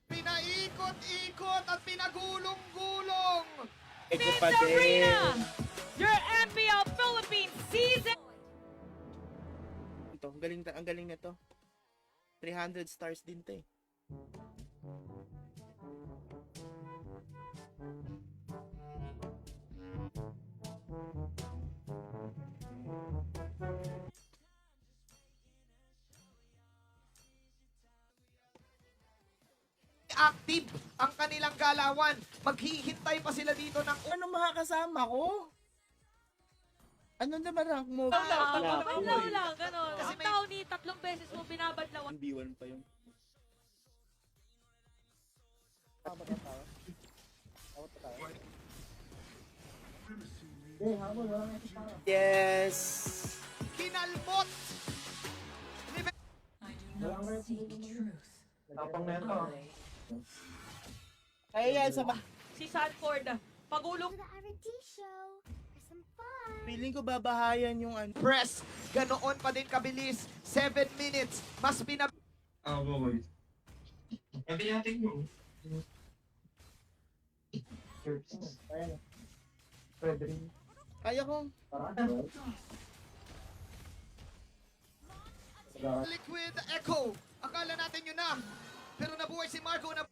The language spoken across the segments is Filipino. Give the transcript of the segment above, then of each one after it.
Pinaikot-ikot at pinagulong-gulong. Eko pa din. Your MPL Philippines season. Ito, ang galing na to. 300 stars din to eh. Active ang kanilang galawan. Maghihintay pa sila dito ng Ano makakasama ko? Ano naman rank mo? Banlaw lang, gano'n. Kasi Ang may- tao ni 3 beses mo binabadlawan. 1v1 pa yung... Yes! kinalmot. Tapang na ito. Kaya yan, sa Si Sanford, pagulong. The R&D show for some fun. feeling ko babahayan yung ano. Press. Ganoon pa din kabilis. 7 minutes. Mas binab... Ah, boy. Pwede natin mo. Pwede rin. Kaya kong... Liquid Echo. Akala natin yun na. Pero nabuhay si Marco na...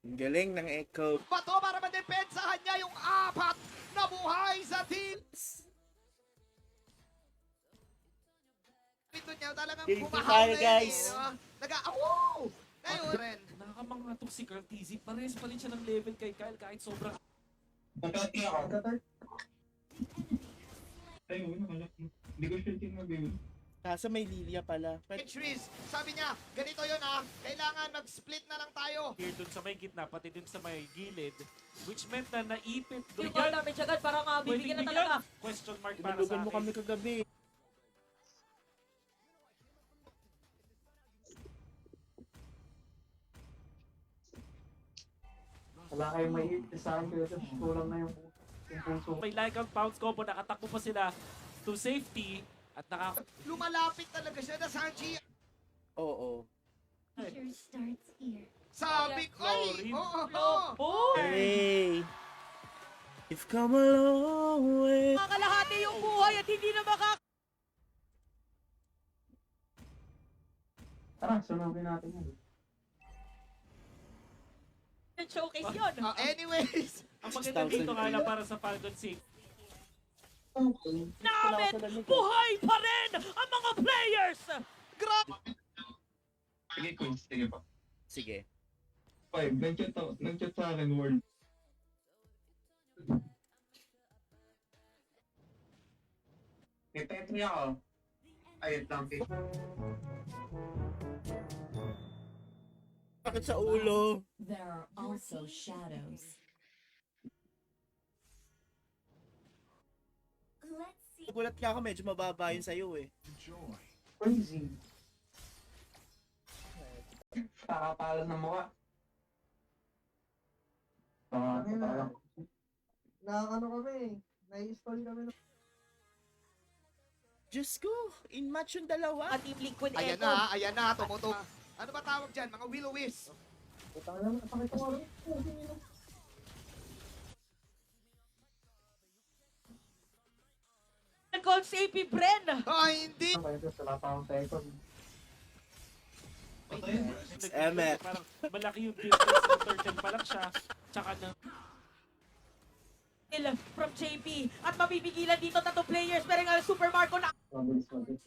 Ang galing ng Echo. Bato para madepensahan niya yung 4 na buhay sa team. Ito niya talagang Thank you bumahaw tayo, na yun guys. eh, no? Wow! Ngayon, rin. Nakakamanga tong si Carl TZ. Pares pa rin siya ng level kay Kyle kahit sobrang... Pagkati ako. Ay, wala. Hindi ko siya tingnan. Kaso may Lilia pala. Entries. Sabi niya, ganito yun kailangan mag-split na lang tayo. Here dun sa may gitna, pati dun sa may gilid. Which meant na naipit. Yung goal damage agad, parang bibigyan na talaga. Question mark para Tinulugan sa mo kami akin. kagabi. Wala kayong may hit sa akin kasi kulang na yung puso. May like ang bounce combo, nakatakbo pa sila to safety at Lumalapit talaga siya na Sanji. Oo. Sure starts here. Sabi ko, ay! Florin. Oo! Oh! Hey! You've come a long way. Makakalahati yung buhay at hindi na Tara, sunugin natin yun. showcase yun. Anyways, ang maganda dito nga lang para sa Falcon Safe. Namin, buhay pa rin ang mga players! grabe! Sige, Queens. Sige pa. Sige. 5. Nag-chat sa akin, word. May petri ako. Ayun lang, Bakit sa ulo? There are also shadows. Let's see. Nagulat nga ako, medyo mababa yun sa'yo eh. Crazy. Kakapalan ng mukha. Kakapalan. Nakakano kami, nai-stall kami. Diyos ko, in match yung dalawa. At Team Liquid Ayan Echo. na, tumuto. Ano ba tawag dyan? Mga will-o-wisp. Utang naman, pakita ko rin. Call si AP Bren. Hindi. Kaya ito, wala pa akong second. Eme. Parang malaki yung difference ng turtle pa lang siya. Tsaka na From JP. At mabibigilan dito 3 players. Pero nga Super Marco na. Mabilis, mabilis.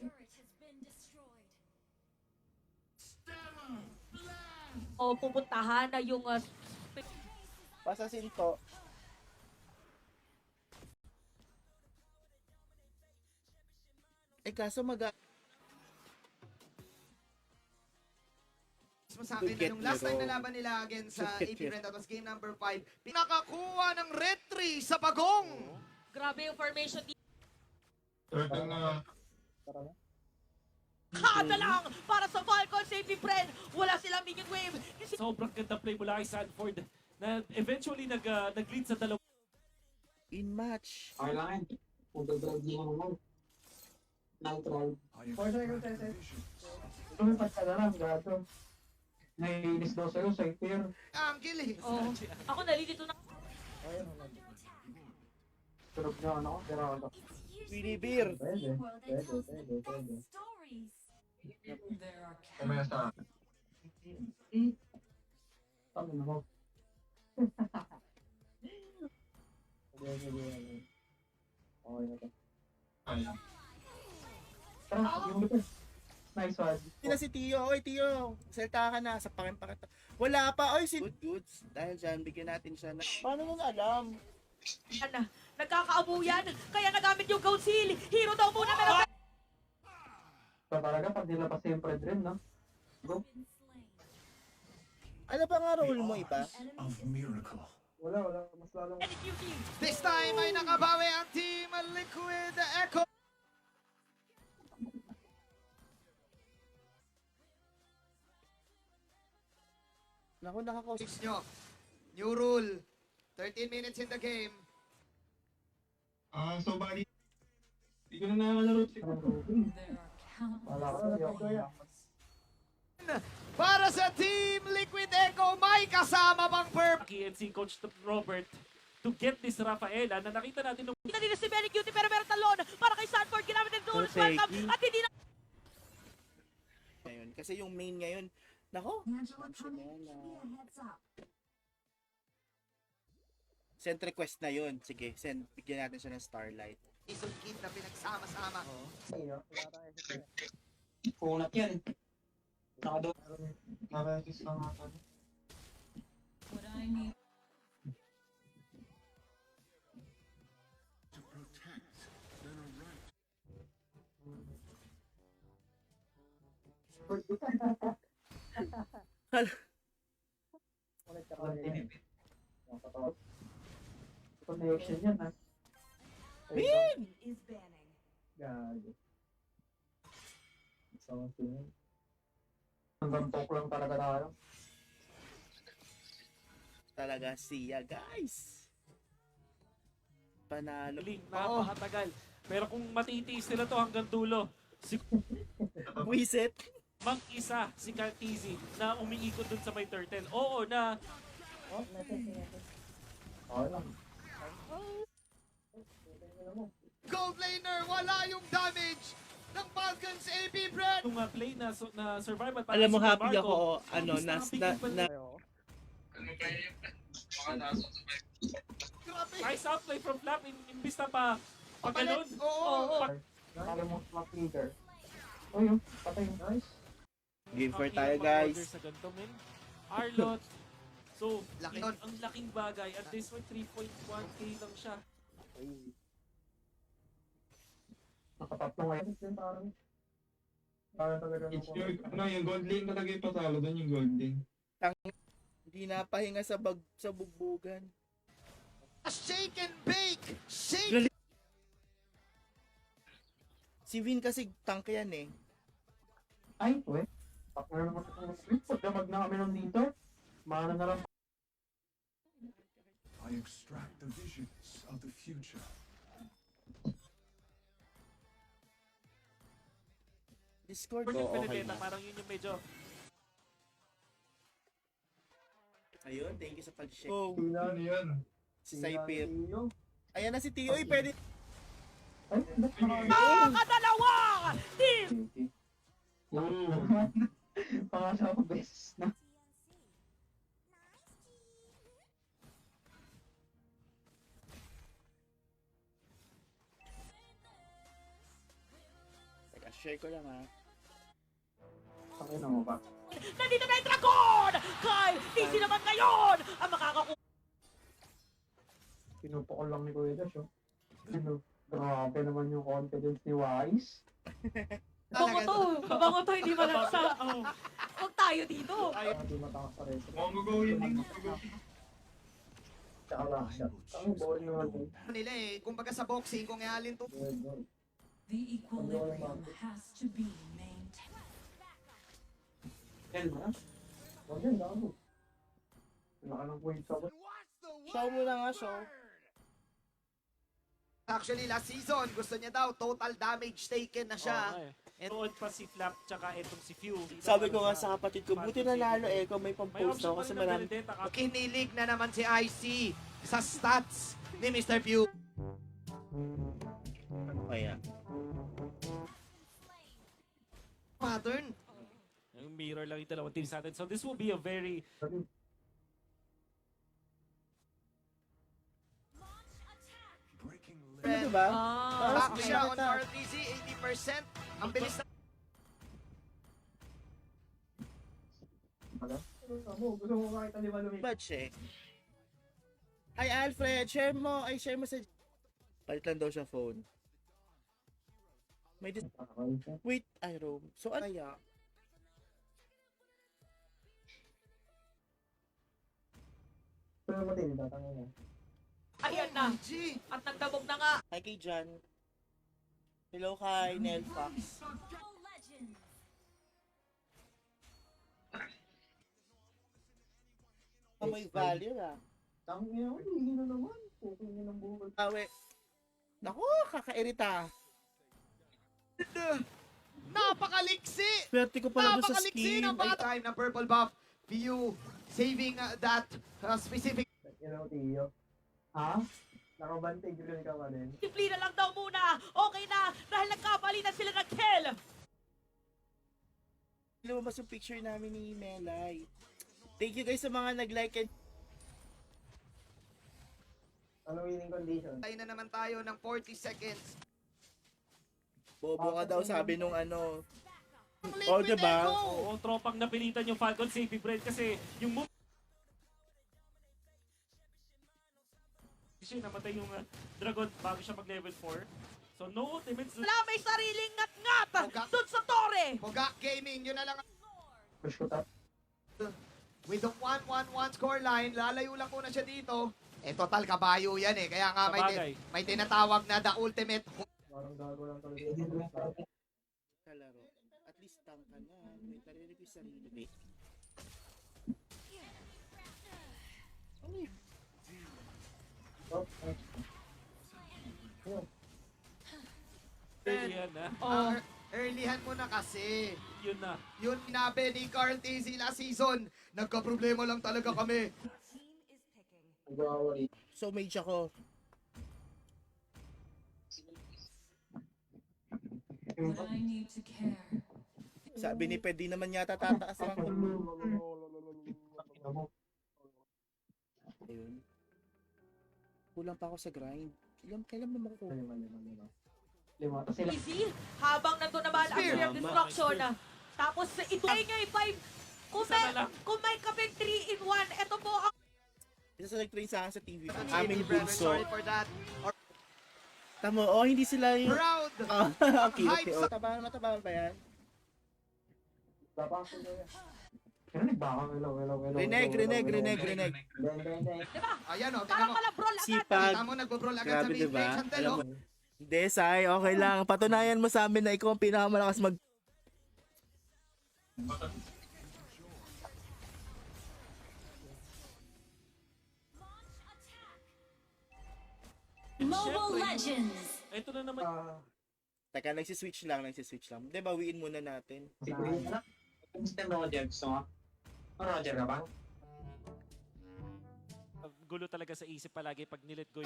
O pupuntahan na yung Pasasin to. Eh kaso Sa akin, nung last time na laban nila against sa AP Ren, that was game number 5, pinakakuha ng red 3 sa bagong. grabe yung formation dito. Turtle na. Kada lang para sa Falcons, AP Bren. Wala silang minion wave. Kasi sobrang ganda play mula kay Sanford na eventually nag-lead sa dalawa. in match. Okay lang yun. Kung gagawin mo naman. Night ride. 4 seconds, Tete. Lumipad ka na lang, gato. Naiinis daw sa'yo, sa tier. Ang kill eh. Oh. Ako nalilito na. Ayun, Turog niya, ano ko, pero ano. Willy Beer. Pwede, World pwede, that tells the pwede, pwede. best stories. There are Kumaya sa akin. Tama na mo. Pwede. Okay na to. Ay. Tara, yung lupit. Nice one. Hindi na si Tio. Oy, Tio. Salta ka na. Sapakin pa kita. Wala pa. Oy, si... Good, goods. Dahil dyan, bigyan natin siya na... Paano nun alam? Ana, nagkakaabuyan. Kaya nagamit yung Goat Seal. Hero daw muna pero So talaga, pag nilabas yung Fred rin, no? Go. Been slain. Ano ba nga role mo, iba? Enemy is Wala. Mas lalong... This time ay nakabawi ang Team Liquid Echo. Naku, nakakausap. Fix nyo. New rule. 13 minutes in the game. So bali, hindi ko na nakakalaro. there are countless Wala ka na, ako yan. Para sa Team Liquid Echo, may kasama bang perp? And si Coach Robert to get this Rafaela na nakita natin nung Hindi na si Benny Cutie pero meron talon para kay Sanford. Ginamit ng Dolos Perfect. welcome at hindi na Ngayon. Kasi yung main ngayon, nako. Send request na yun. Sige, send. Bigyan natin siya ng Starlight. Season kid na pinagsama-sama. Kunat yan. Nakakiss lang ako. what I need. Connection yan, ha? Win! Is banning. Gago. Something. Hanggang talk lang talaga tayo. Talaga siya, guys. Panalo. link, napakatagal. Pero kung matitiis nila to hanggang dulo, si Wiset. mag-isa si Cartesi na umiikot dun sa may turtle. Oo na Oh, message. Okay lang. Gold laner, wala yung damage ng Falcons AP Brand. nung play na, na survival para Alam mo, si happy Marco, ako, ano, imbis na, big na, people na, Grabe. nice outplay from Flap imbis na pa pag Papalit. ganun. Oo. Kala mo mag-leader. Oh, yun. Patay. Nice. Game for Ang tayo, hirap guys. mag-order sa ganito, men. Arlot. So, Laki nun. ang laking bagay. At this point, 3.1k lang siya. Nakatatlo ngayon. Parang talaga. Yung gold lane talaga yung patalo doon, yung gold lane. Hindi napahinga sa sa bugbugan. Shake and bake. Shake. Si Vin kasi tank yan eh. Ay, we. Partner naman sa script. Pagdamag na kami nun dito. Mana na lang. I extract the visions of the future. Discord. Yung Oo, okay Benedetta, na. parang yun yung medyo Ayun, thank you sa pag-check. Oh. Ano yan? Si Saipir. Ayan na si Tio. Uy, pwede. Ay, Nakakadalawa! Team! Pangasya ko beses na. Teka, share ko lang ha. Pakina mo ba? Nandito na yung Dragon! Kyle, DC naman ngayon! Ang makakakuha Pinupukol lang ni Kuya Dash, oh. Grabe naman yung confidence ni Wise. Bango to, mabango to, hindi malagsa. Huwag tayo dito. Hindi matakas sa resto. Mukhang gagawin din. Tsaka lang siya. Ang boring naman din. Nila eh, kumbaga sa boxing, kung ihalin to. The equilibrium has to be maintained. Yan na. Huwag yan, damo. Wala ka ng point sa Show mo na nga, show. Actually, last season, gusto niya daw, total damage taken na siya. Oo nga eh. Tuod pa si Flap tsaka etong si Few. Sabi ko nga sa kapatid ko, buti nanalo eh, kung may May pang-post option ako pa kasi rin na marami. Benedetta. Kinilig na naman si IC sa stats ni Mr. Pew. Ano kaya? Pattern. Yung mirror lang yung dalawang teams natin. So this will be a very... Breaking Ano leg. diba? Ah, Back okay. siya on RTZ, 80%. Ang bilis na. Gusto mo makita di ba lumipad? Batch eh. Ay Alfred, share mo sa... Palit lang daw siya phone. May Wait, I roam. So ano kaya? Pero matinda, tangin na. Ayan na. G. At nagdabog na nga. Hi kay Jan. Hello kay Nel Fox. Legends. May value ah. Tangin na, hindi na naman. Putungin ng buhay. Awe. Naku, kakairita. Napakaliksi! Swerte ko pala doon sa Napakaliksi skin. ng bata. Time ng purple buff. View saving that specific. You know, Tio. Ha? Nakabantay grill ka pa din. Simple na lang daw muna. Okay na. Dahil nagkabali na sila ng kill. Lumabas yung picture namin ni Melay. Thank you guys sa mga nag-like and Ano winning condition? Tayo na naman tayo ng 40 seconds. bobo ka daw sabi nung ano. Liquid Oh, diba? Echo! Oo, tropang napilitan yung Falcon Safety Brand kasi yung move... Siya namatay yung Dragon bago siya mag-level 4. So no ultimates. Wala may sariling ngat-ngat. Oga. Doon sa tore. Hoga Gaming, yun na lang. Push ko top. With the 1-1-1 scoreline, lalayo lang muna siya dito. Eh, total kabayo yan eh. Kaya nga Sabagay. may tinatawag na the ultimate. Parang gago lang talaga. Kalaro. At least tank ka na. May narinig yung sarili. Wait. Oh, Yan na. Oh. Earlyhan mo na kasi. Yun na. Yun sinabi ni Carl TZ last season. Nagka-problema lang talaga kami. nag-awari. So mage ako. What I need to care. Sabi ni Ped, di naman yata tataas ang Ayun. Kulang pa ako sa grind. Kailan mo makukuha? Lima. Tapos sila. Easy. Habang nandun naman ang Spear. Spear of Destruction. Tapos ito ay ngay 5. Kung may kapeng 3 in 1, ito po ang Isa sa nag-train sa akin sa TV. Sorry, Aming brother, bunso. sorry for that. Tamo, oh hindi sila yung... Proud. Okay, okay. Hype Oh. Matabahan ba yan? Tapos sila. Pero nagbakang hello. Reneg. diba? Ayan o, tingnan Parang mo. pala brawl agad. Sipag. Kita mo, nagbo-brawl agad sa Grabe, main diba? stage. Chantel, Alam oh. mo. Hindi, Sai, okay lang. Patunayan mo sa amin na ikaw ang pinakamalakas mag... Mobile Siyempre. Legends. Ito na naman. Teka, nagsiswitch lang. Hindi, bawiin muna natin. Siguro na. Gusto mo Roger, gusto mo? Roger ka ba? Gulo talaga sa isip palagi pag nilet go.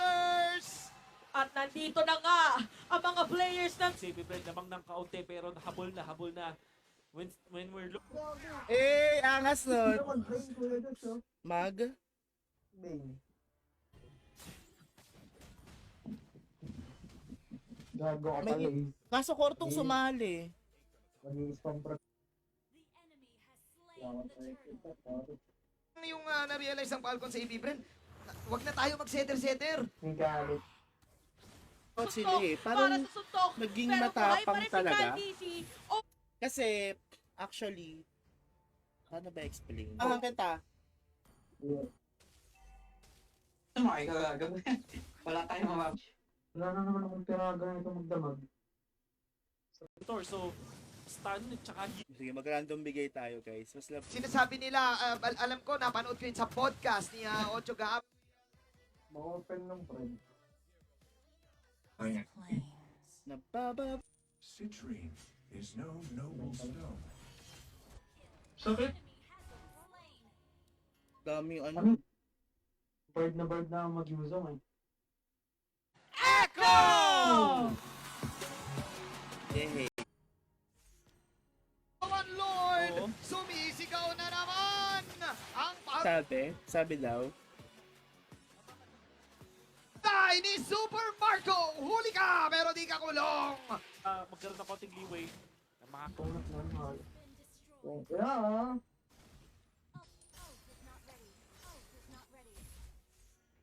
At nandito na nga ang mga players ng Safety Brand namang ng kaunti pero habol na. When we're Eh, angas nun. Mag-brain kuya doon, so. Mag? Bane. Gago ka pala eh. Kaso kortong sumali. Mag-i-spam pro. Ano yung na-realize ng Falcon sa AB Brand? Huwag na tayo mag-setter-setter. May galit. Oh, sila eh. para Parang sa suntok. naging Pero buhay pa matapang rin si talaga. Candice. Oh, Kasi, actually, paano ba explain? Kita. Ano ay gagawin? Wala tayong mga... Wala na naman akong tiraga nito magdamag. so stun tsaka Sige, mag-random bigay tayo, guys. Mas lab... Sinasabi nila, alam ko, napanood ko yun sa podcast ni Ocho Gaab. Ma-open ng friend. Flames. Nababa. Citrine is no noble stone. Sakit. Dami yung ano. Bird na ang mag-usong eh. Echo! Yay. One Lord, Oo. sumisigaw na naman! Ang Sabi daw. patay ni Super Marco! Huli ka, pero di ka kulong! Magkaroon ng konting leeway na makakaw. Tulak na mahal. Yeah.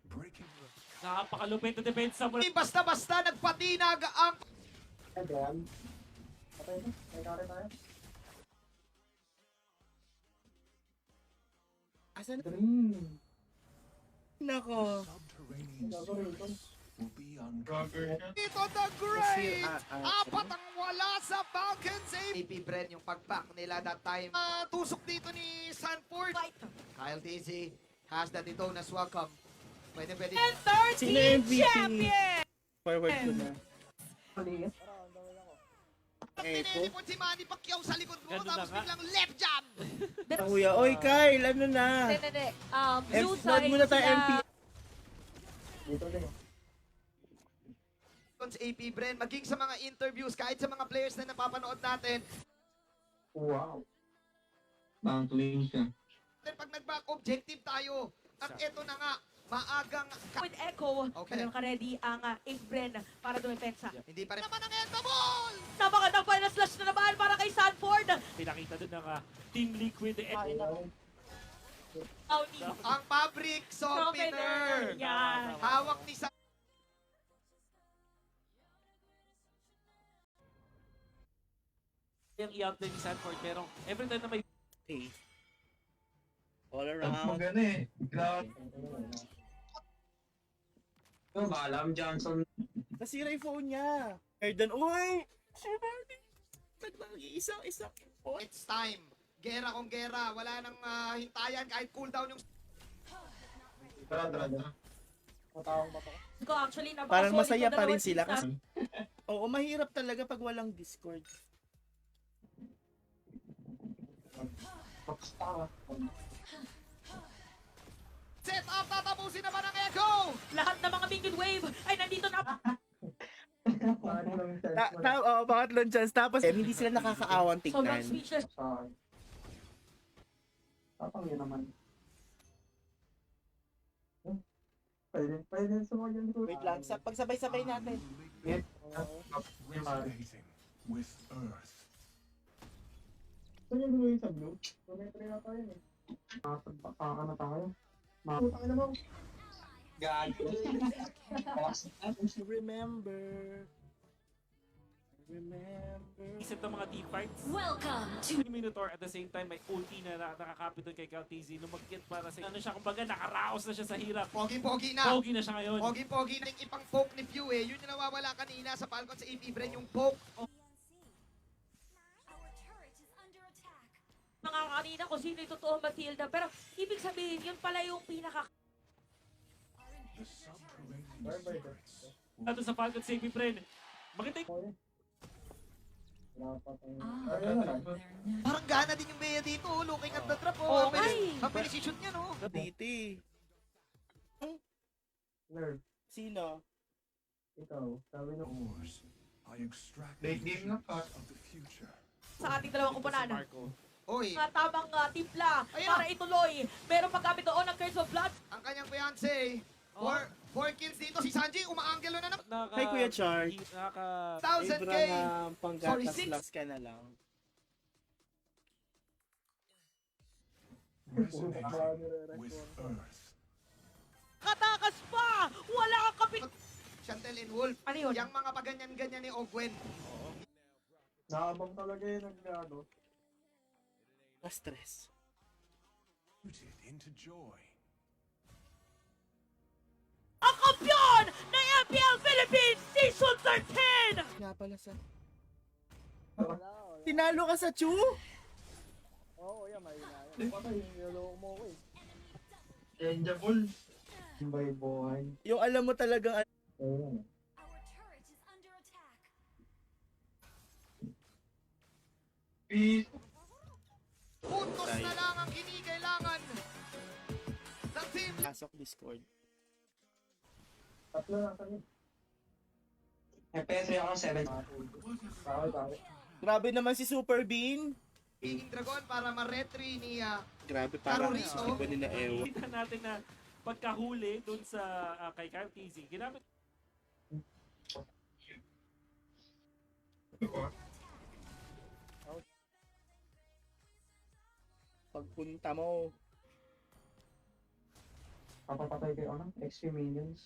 Breaking Napakalupit na depensa mo. Hindi basta-basta nagpatinag ang Ayan. Okay na. May kare tayo. Asan? Green. Nako. subterranean Gago rito. surface will be uncovered. Dito the Great! Kasi, Apat ang wala sa Falcons. AP Bren yung pag-back nila that time. Tusok dito ni Sanford. Fight. Kyle Dizzy has that Detona's welcome. Pwede. And third Sino team MVP? champion! Forward ko na. Maliit. Echo. Tinilipon si Manny Pacquiao sa likod mo, Ganun na tapos nga. biglang left jab. Kuya, oy Kyle, ano na? Hindi. Blue F-Flood side muna tayo, sila. MP. Dito din. AP Bren, maging sa mga interviews, kahit sa mga players na napapanood natin, Wow. Bang clean siya. pag nag-back objective tayo, at eto na nga, maagang With Echo, Okay. meron ka ready ang Ape Bren para dumepensa. hindi pa rin naman ang end ball! Napakandang final slash na naman para kay Sanford. Pinakita doon ng Team Liquid. Ayaw. Audi. Ang fabric softener. Yan. Hawak ni Sa... Yung i-outline ni Sanford, pero every time na may Okay. All around. Maganda eh. Grabe. Alam Johnson. Nasira yung phone niya. Erdan, uy! Isa. It's time. Gera kung gera. Wala nang hintayan kahit cooldown yung... Tara. Ko actually Parang masaya pa rin dalawang sila teams kasi oo, mahirap talaga pag walang Discord. Set up, tatapusin naman ang Echo! lahat ng mga minion wave ay nandito na. Oo, pangatlong chance. Tapos, hindi sila nakakaawang Sobrang tignan. speechless. Tapang yun naman. Pwede sa mga ganito. Wait lang, pagsabay-sabay natin. resonating with Earth. Saan yung gawin sa blue? Tuloy na tayo eh. Makakapaka na tayo. Makakapaka na mo. Gago. Remember. isip ng mga team fights. Welcome to Yung Minotaur at the same time may ulti na nakakapit doon kay Caltese. Lumagkit para sa ano siya, kumbaga nakaraos na siya sa hirap. Pogi-pogi na. Pogi na siya ngayon. Pogi-pogi na yung ipang poke ni Pew eh. Yun yung nawawala kanina sa Falcons sa AP Bren, yung poke. our turret is under attack. Mga kanina kung sino yung totoo Matilda. Pero ibig sabihin, yun pala yung pinaka... The subterranean secrets. Ato sa Falcon sa AP Bren. Maganda yung Parang gana din yung Bea dito, oh, looking at the trap. Oo, Oh, ay. ang bilis i-shoot niya, no? Diti. Nerve. Sino? Ikaw. Sabi nyo. Ores. I extract Late game na pa. of the future. sa ating dalawang kumpanan. Marco. Oy, Nga tamang timpla Ayan. para ituloy. Meron paggamit doon ng Curse of Blood. ang kanyang fiancé, four kills dito. Si Sanji, umaanggelo na naman. Kay Kuya Char. 1,000K. Abraham, Sorry, panggatas six. loves ka na lang. Resonating with Earth. Katakas pa! Wala kang kapit... Chantel and Wolf. Ano yun? Yang mga paganyan-ganyan ni Ogwen. Nakabang talaga yung nag-ano. Na-stress. Rooted into joy. Ang kampiyon ng MPL Philippines Season 13! Nga pala sa... Tinalo ka sa Chu? Changeable. Bay buhay. Yung alam mo talagang Ayun. Our turret is Peace. Puntos na lang ang kinikailangan ng team. Pasok Discord. Tatlo na kami. FPS ako 7. Bakit? Grabe naman si Super Bean. Picking Dragon para ma-retry ni Grabe, parang Terrorist, iba nila ewan. Kita natin na pagkahuli dun sa kay Kyle TZ, ginamit Pagpunta mo. Papapatay kayo ano? XP minions.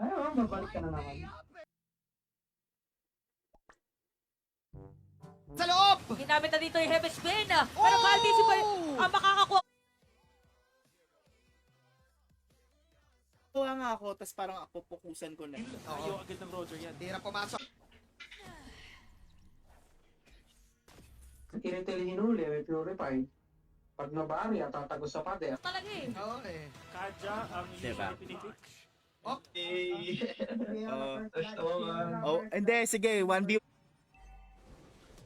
Ay, babalik ka na naman. sa loob. Ginamit na dito yung Heaven's Spin. Pero Caldi si Boy ang makakakuha. Kuha nga ako, tas parang ako pukusan ko na. ayaw agad ng Roger yan. Tira pumasok. Kinitil hinuli, may purify. Pag nabari, tatagos sa pader. Talaga eh. Oo eh. Kadya ang Diba? pinipik. Oh, hindi, sige, 1v1.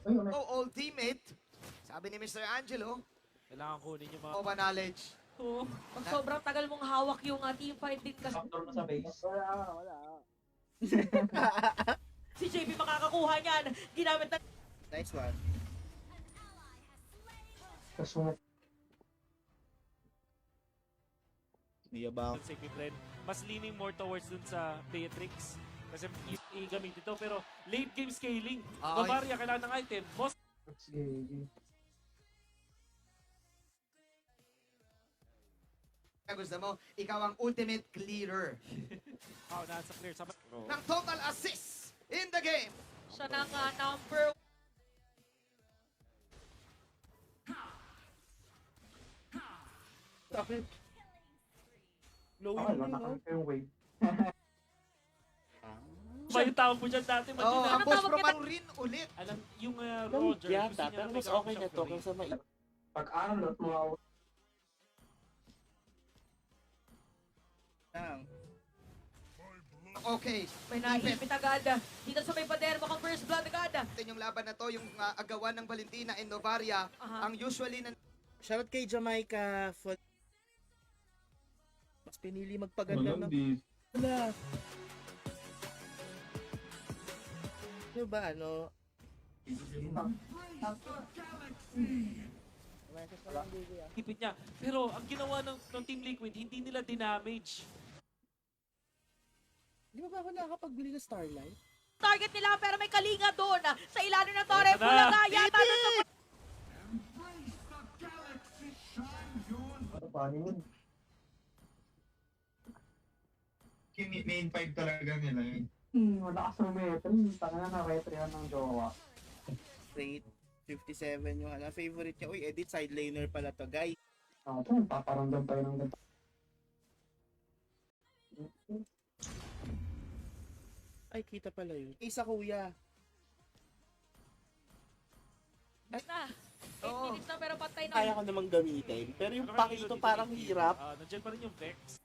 Oh, ultimate. Sabi ni Mr. Angelo, Kailangan kunin yung mga... Nova knowledge. Oh, Pag sobrang tagal mong hawak yung team fight din kasi Factor na sa base. si JB makakakuha niyan. Ginamit na Nice one. Kasunod. Hindi ba? sa safety trend. Mas leaning more towards dun sa Beatrix. Kasi i-gamit ito. Pero late game scaling. Ay. Bavaria kailangan ng item. Boss, Sige. Gusto mo, ikaw ang ultimate clearer nasa clear. ng total assists in the game. siya ng number Bakit? Low Okay, yun lang no? nakamit yung wave. Ba yung tawag mo dyan dati? Oh, Maganda. ang boss tawag from kita- Marin ulit. Alam, yung Roger, gusto niya pero na mas may okay na siyang to free. kaysa may... Pag Arnold mo, Lang. Okay, may naipit agad. Dito sa may pader mo kang first blood agad. ito yung laban na to, yung agawan ng Valentina and Novaria. Aha. Ang usually na Shoutout kay Jamaica for... Mas pinili magpaganda ng... Wala. Ano ba, ano? Ipit niya. Pero ang ginawa ng Team Liquid, hindi nila dinamage. Di ba ako nakakapagbili ng Starlight? Target nila pero may kalinga doon. Sa ilalim ng Torre, Ito na. Bulaga yata doon sa ano pa yun? Main 5 talaga nila yun. Wala ka sa metro. Tanga na retry ng jowa. Rate 57 yung ano, favorite niya. Uy, edit side laner pala to, guys. Ito, paparamdam tayo ng ganito. Ay, kita pala yun. Isa kuya. na. 8 Oo. minutes na pero patay na. Kaya ko namang gamitin. Pero yung pakito parang hirap. Nandiyan pa rin yung Vex.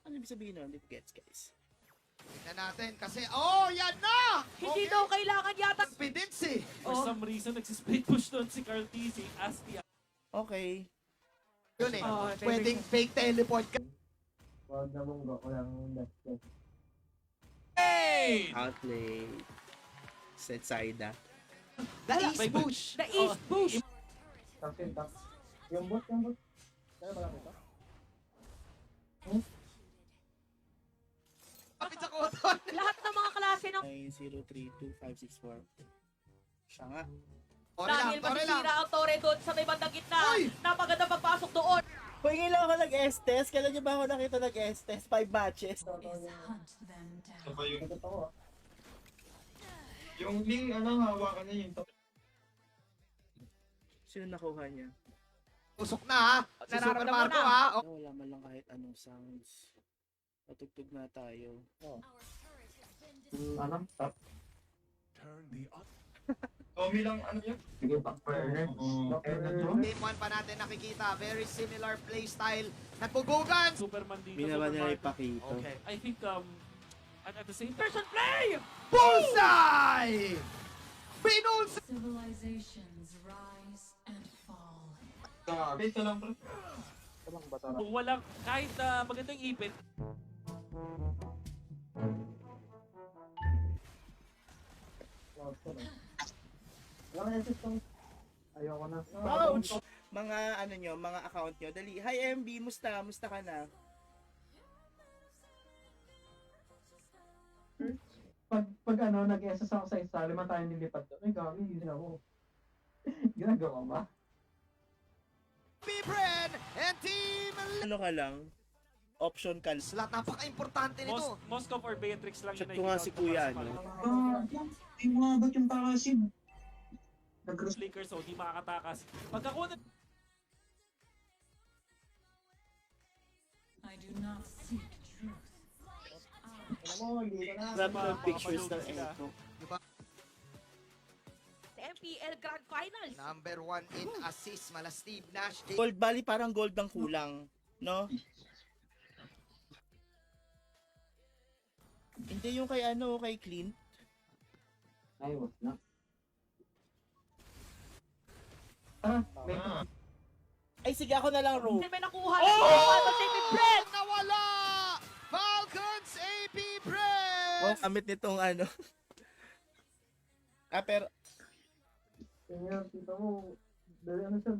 Ano ibig sabihin nun? Hindi gets, guys. tingnan natin kasi, oh, yan na! Hindi Okay. daw kailangan yata. Confidence eh. For Oh. some reason, nagsisplit push doon si Carl TZ as the... Okay. Yun eh. Oh, Pwedeng fake teleport ka. Huwag na mong walang left. Outlay. Set side ah. The East push. The East push. Tapin. Yung bot. Kaya pala ito? Kapit sa koton. Lahat ng mga klase ng 9032564. Siya nga. dahil Tore masisira lang. ang Torre doon sa may bandang gitna. Uy! Napaganda pagpasok doon. Hoy, ngayon ako nag-Estes. Kailan niyo ba ako nakita nag-Estes? 5 matches. Is hunt them down. Saka yung, Ito to. yung link, hawakan niya yung top. Sino nakuha niya? Usok na ha. Si Super Nararamdaman Marco na. ha. Oh, wala man lang kahit anong sounds. Patugtog na tayo. Our turret has been destroyed. Ano? Top. Turn the Tommy lang, ano yun? Sige, backburner. Game 1 pa natin nakikita, very similar playstyle. Nagbugugan! Superman dito. Binawa nila Superman. yung Pakito. Okay. I think, at the same person play! Bullseye! Binulsa! Civilizations rise and fall. Base na lang, bro. Kung walang, kahit magandang ipit, Ayoko na. Ouch! Mga ano nyo, mga account nyo. Dali, hi MB, musta? Musta ka na? Pag ano, nag-SS ako sa isa, lima tayo nilipad doon. Ay, gagi, yun ako. Ginagawa ba? Bibren and Team Ano ka lang? Option ka lang. Slot, napaka-importante nito. Moskov or Beatrix lang Check ko nga si Kuya, ano? Di mo abot yung passive. Lakers, so di makakatakas. Pagkakuha na I do not seek truth. Grabe ng pictures ng Echo. MPL Grand Finals. Number 1 in assist, mala Steve Nash. Gold Valley parang gold ang kulang. No? Hindi yung kay ano, kay Clint. Ay, wag na. May Ay, sige ako na lang, Ro. May nakuha na si Falcons AP Brent. Nawala! Falcons AP Brent! Oh, kamit nitong ano. Pero, kanya, kita mo, dali ano siya,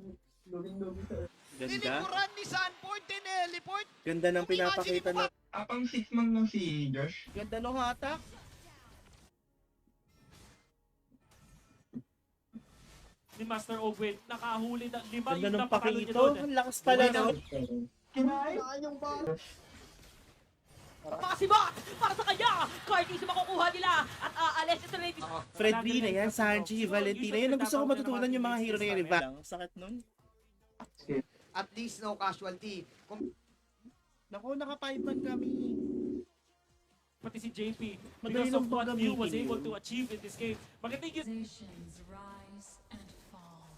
lubing-lubing siya. ganda. Nilikuran ni Sanford Tinelli Port. Ganda ng pinapakita ng... Apang 6 man lang si Josh. Ganda ng hatak. ni Master Ogwen, nakahuli na 5 Ganda yung ng napakalo niya Pakito. doon. Ang lakas pala nun. Kinain! Makasibat para sa kanya. Cardi sa makukuha nila. At aalis ito na yung Fred Rina yan, Sanji, Valentina. Yan ang gusto ko matutunan yung mga hero na yan. Iba. Sakit nun. At least no casualty. Naku, naka-5-man kami. Pati si JP, Madali because lang of what po Mew was gamitin able yun. to achieve in this game. Maganda yung Civilizations rise and fall.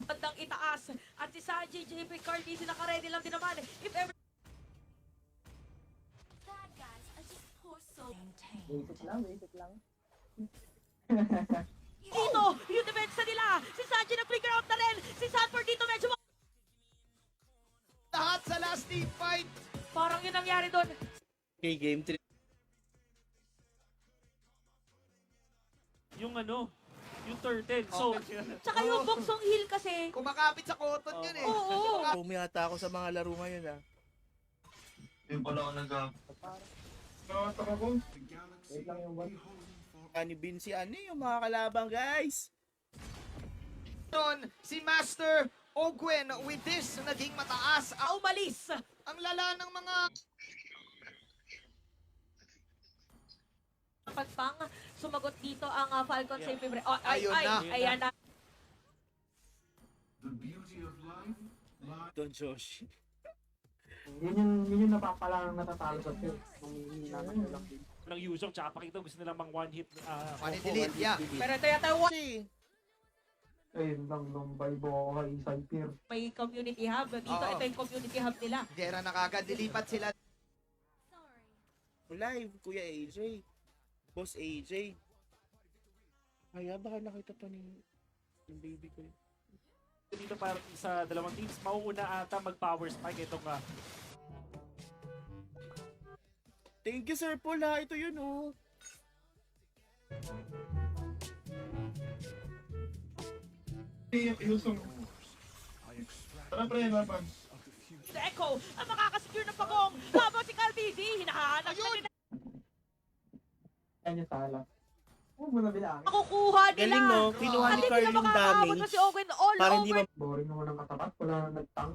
bandang itaas. At si Sanji, JP, Cardi, naka-ready lang din naman. If ever Bad guys are just poor souls. Maintain. Basic lang. dito, yung defense nila. Si Sanji nag-flicker out na rin. Si Sanford dito medyo Lahat sa last team fight. parang yun nangyari doon. Okay, game 3. yung ano, yung turtle. So, Tsaka yung Boxong Hill kasi. Kumakapit sa cotton yun eh. Oo. Pumiyata ako sa mga laro ngayon ah. Yung pala ako Nakataka ko. Wait lang yung one. Ani Binsi, ano yung mga kalabang guys? Nun, si Master Ogwen with this naging mataas. Umalis. Ang lala ng mga Pagpang, sumagot dito ang Falcon Yeah. Safe Libre. Oh, ay, Ayun ay, na. ayan na. The beauty of life lies Don Josh. Yun yung napapala ng natatalo sa field. Mamihina na lang din. ng Yuzong, tsaka Pakito, gusto nilang mang one hit. Panidelete, yeah. Pero ito yata Kasi, Ayun lang, lumbay buhay, Saipir. may community hub. Dito, Oo. ito yung community hub nila. Gera na kagad, dilipat sila. Sorry. live, Kuya AJ. Boss AJ. Kaya baka nakita pa ni yung baby ko. Dito para sa dalawang teams, mauuna ata mag-power spike itong Thank you, Sir Paul ha. Ito yun oh. Yung Tara pre, laban. Si Echo, ang makakasecure ng pagong. Habang si Calvidi, hinahanap na nila. Yan yung tala. Huwag mo na bilangin. Makukuha nila. Galing no. Kinuha At ni hindi Carl na yung makakaabot damage. na si Owen all Para over. hindi ma... Boring naman ang katapat. Wala na nagtang.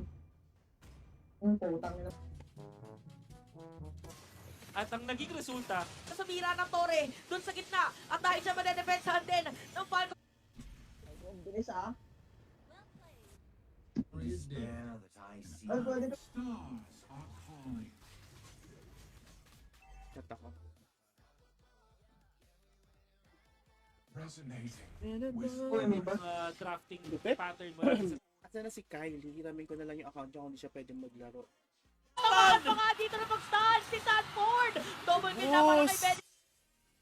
Ang putang nila. at ang naging resulta, Sa mira ng Torre, dun sa gitna. At dahil siya madedepensahan din ng Falcon. Ang bilis ah. is there that I see. Ay, pwede na. Stars are calling. Cut ako. resonating. Uy, may ba? Drafting Lupit. pattern mo rin sa Asa na si Kyle? Hiramin ko na lang yung account niya kung hindi siya pwedeng maglaro. Tamaan pa nga dito na pag-stun si Sanford. Double kill na para kay Boss! Ben.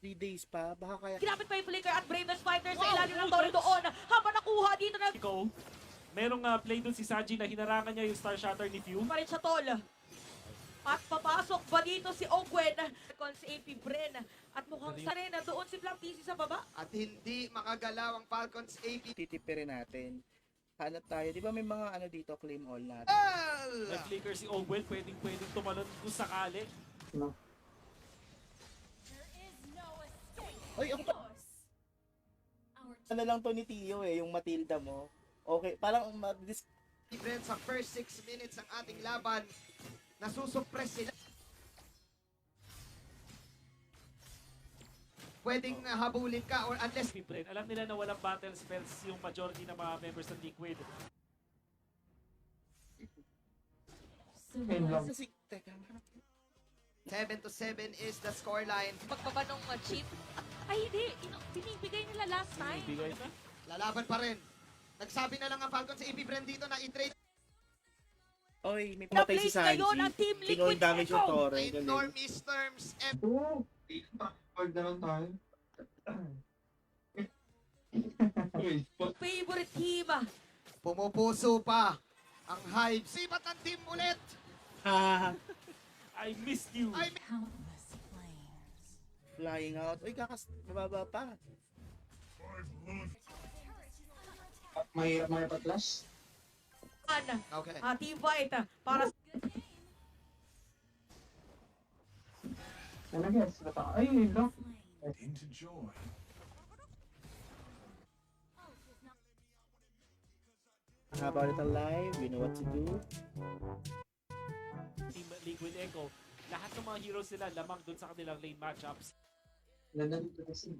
3 days pa, baka kaya... Ginamit pa yung flicker at Bravest Fighter sa ilalim ng toro doon. Habang nakuha dito na Ikaw. Merong play dun si Saji na hinarangan niya yung Star Shatter ni Few. pa rin sa tol. At papasok ba dito si Ogwen con si AP Bren. At mukhang sa rin na doon si Black TC sa baba. At hindi makagalaw ang Falcons AP. Titipirin natin. Hanap tayo. Di ba may mga ano dito, claim all natin? Well, Nag-flicker si Ogwen, pwedeng tumalon kung sakali. No. There is no escape. Oy, ako pa. Our Ano lang to ni Tio eh, yung Matilda mo. Okay, parang Friends, sa first 6 minutes ng ating laban, nasusuppress sila. Pwedeng habulin ka or unless Bren, alam nila na walang battle spells yung majority ng mga members ng Liquid. Ayun lang. kasi, teka, 7-7 is the scoreline. Pagbaba ng chip. Ay hindi, binibigay nila last time. Bigay na. Lalaban pa rin. Nagsabi na lang ang Falcons sa AP Brand dito na i-trade oy, may pumatay si Na-place ngayon ang Sanji. Team Tinol Liquid damage yung Echo. Torre. in Galing. normies terms. And Oo. Pag na lang tayo. Wait, Favorite team. pumupuso pa ang Hive. Sibat ng team ulit. Ah, I missed you. Ay, Countless flames. flying out. Uy, mababa pa. may patlas. okay. Team Fight para Ano guys? Ay, yun lang. Into joy. Haba ulit ang live. You know what to do. Team Liquid Echo. Lahat ng mga heroes nila lamang dun sa kanilang lane matchups. Nandito kasi.